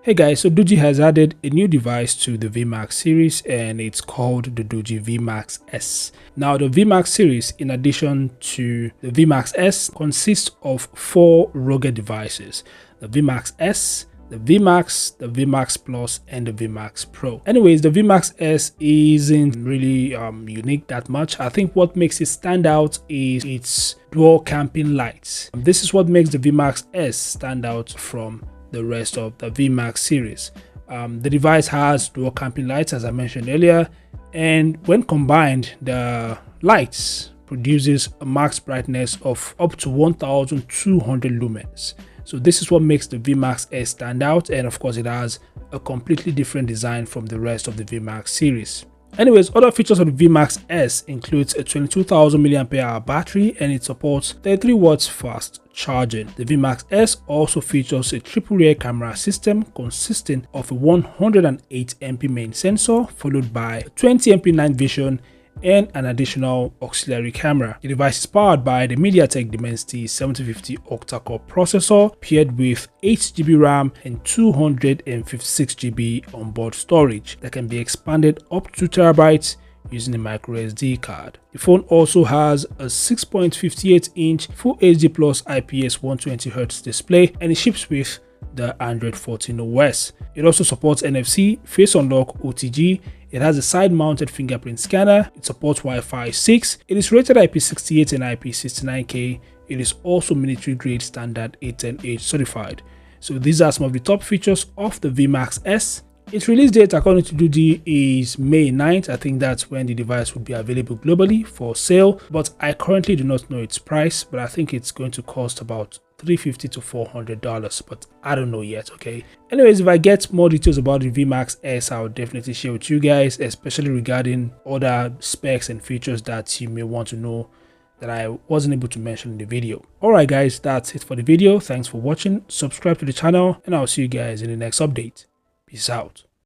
Hey guys, so Doogee has added a new device to the V MAX series and it's called the Doogee V MAX S. Now the V MAX series, in addition to the V MAX S, consists of 4 rugged devices: the V MAX S, the V MAX, the V MAX Plus, and the V MAX Pro. Anyways, the V MAX S isn't really unique that much. I think what makes it stand out is its dual camping lights. This is what makes the V MAX S stand out from the rest of the V MAX series. The device has dual camping lights, as I mentioned earlier, and when combined, the lights produces a max brightness of up to 1200 lumens. So this is what makes the V MAX S stand out, and of course it has a completely different design from the rest of the V MAX series. Anyways, other features of the V MAX S includes a 22,000 mAh battery and it supports 33 watts fast charging. The V MAX S also features a triple rear camera system consisting of a 108 MP main sensor followed by a 20 MP night vision and an additional auxiliary camera. The device is powered by the MediaTek Dimensity 7050 octa-core processor paired with 8GB RAM and 256GB onboard storage that can be expanded up to 2 TB using a micro SD card. The phone also has a 6.58-inch Full HD Plus IPS 120Hz display and it ships with the Android 14 OS. It also supports NFC, Face Unlock, OTG. It has a side-mounted fingerprint scanner. It supports Wi-Fi 6. It is rated IP68 and IP69K. It is also military-grade standard 810H certified. So these are some of the top features of the V MAX S. Its release date, according to Doogee, is May 9th. I think that's when the device will be available globally for sale, but I currently do not know its price, but I think it's going to cost about $350 to $400, but I don't know yet. Okay, anyways, if I get more details about the V MAX S, I'll definitely share with you guys, especially regarding other specs and features that you may want to know that I wasn't able to mention in the video. Alright guys, that's it for the video. Thanks for watching. Subscribe to the channel and I'll see you guys in the next update. Peace out.